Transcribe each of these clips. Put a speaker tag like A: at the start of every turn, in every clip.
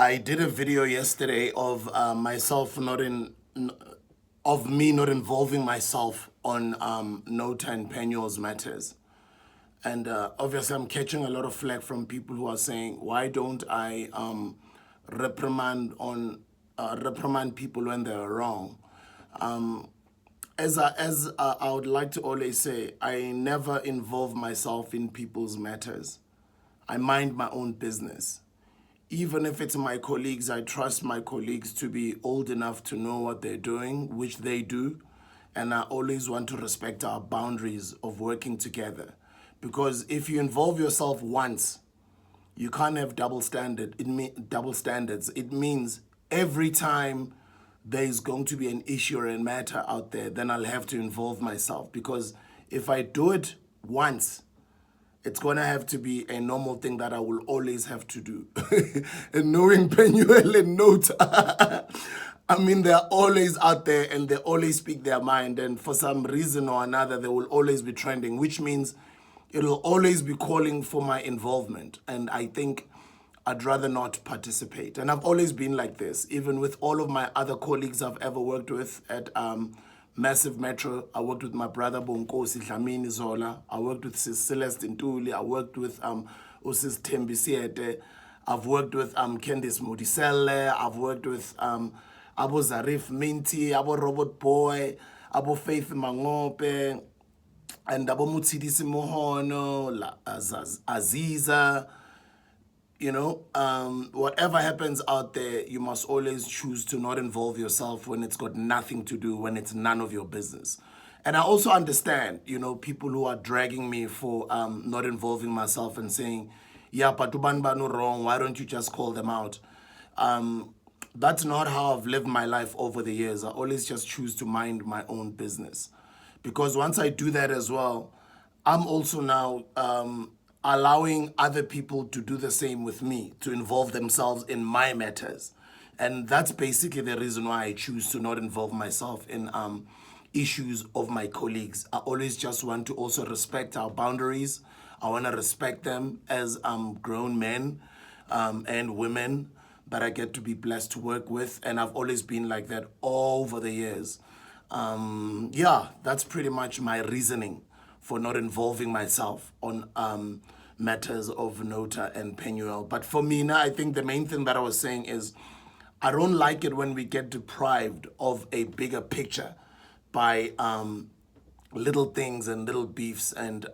A: I did a video yesterday of of me not involving myself on NOTA and PENUEL's matters. And obviously I'm catching a lot of flack from people who are saying, why don't I reprimand people when they're wrong? As I would like to always say, I never involve myself in people's matters. I mind my own business. Even if it's my colleagues, I trust my colleagues to be old enough to know what they're doing, which they do. And I always want to respect our boundaries of working together. Because if you involve yourself once, you can't have double standards. It means every time there's going to be an issue or a matter out there, then I'll have to involve myself. Because if I do it once, it's going to have to be a normal thing that I will always have to do. And knowing PENUEL and NOTA, I mean, they're always out there and they always speak their mind. And for some reason or another, they will always be trending, which means it'll always be calling for my involvement. And I think I'd rather not participate. And I've always been like this, even with all of my other colleagues I've ever worked with at Massive Metro. I worked with my brother Bonkosi Dlamini Zola. I worked with Sis Celeste Ntuli. I worked with Sis Thembi Siete. I've worked with Candice Modiselle. I've worked with Abo Zarif Minty, Abo Robot Boy, Abo Faith Mangope, and Abo Mutsidisi Mohono, Aziza. You know, whatever happens out there, you must always choose to not involve yourself when it's got nothing to do, when it's none of your business. And I also understand, you know, people who are dragging me for not involving myself and saying, yeah, but Banu wrong, why don't you just call them out? That's not how I've lived my life over the years. I always just choose to mind my own business. Because once I do that as well, I'm also now allowing other people to do the same with me, to involve themselves in my matters. And that's basically the reason why I choose to not involve myself in issues of my colleagues. I always just want to also respect our boundaries. I want to respect them as grown men and women that I get to be blessed to work with. And I've always been like that over the years. Yeah, that's pretty much my reasoning for not involving myself on matters of NOTA and PENUEL. But for me now, I think the main thing that I was saying is I don't like it when we get deprived of a bigger picture by little things and little beefs and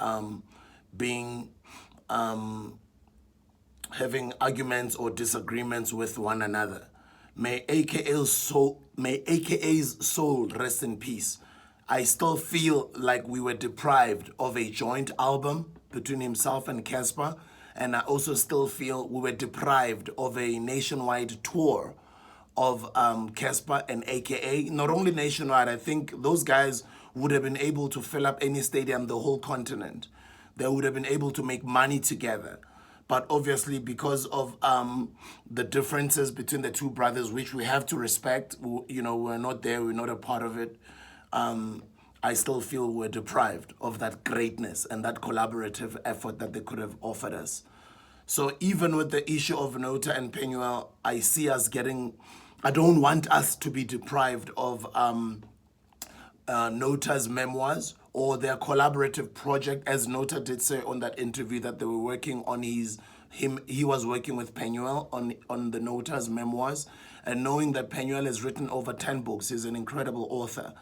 A: having arguments or disagreements with one another. May AKA's soul rest in peace. I still feel like we were deprived of a joint album between himself and Cassper. And I also still feel we were deprived of a nationwide tour of Cassper and AKA. Not only nationwide, I think those guys would have been able to fill up any stadium, the whole continent. They would have been able to make money together. But obviously, because of the differences between the two brothers, which we have to respect, you know, we're not there, we're not a part of it. I still feel we're deprived of that greatness and that collaborative effort that they could have offered us. So even with the issue of NOTA and PENUEL, I see us I don't want us to be deprived of NOTA's memoirs or their collaborative project, as NOTA did say on that interview that they were working on he was working with PENUEL on the NOTA's memoirs. And knowing that PENUEL has written over 10 books, he's an incredible author.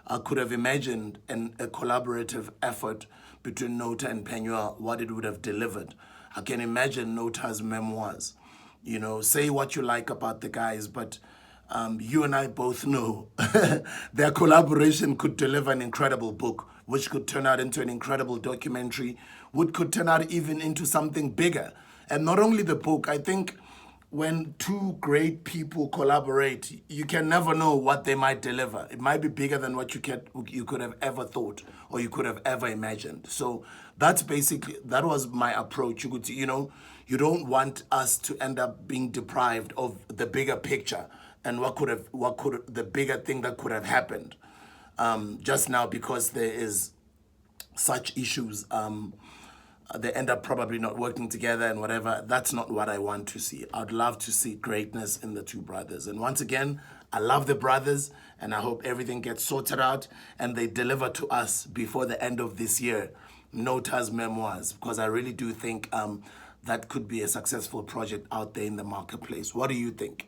A: I could have imagined a collaborative effort between NOTA and PENUEL, what it would have delivered. I can imagine NOTA's memoirs. You know, say what you like about the guys, but you and I both know their collaboration could deliver an incredible book, which could turn out into an incredible documentary, which could turn out even into something bigger. And not only the book, I think when two great people collaborate, you can never know what they might deliver. It might be bigger than what you could have ever thought or you could have ever imagined. So that was my approach. You know, you don't want us to end up being deprived of the bigger picture and the bigger thing that could have happened just now because there is such issues they end up probably not working together and whatever. That's not what I want to see. I'd love to see greatness in the two brothers. And once again, I love the brothers, and I hope everything gets sorted out and they deliver to us before the end of this year, NOTA's Memoirs, because I really do think that could be a successful project out there in the marketplace. What do you think?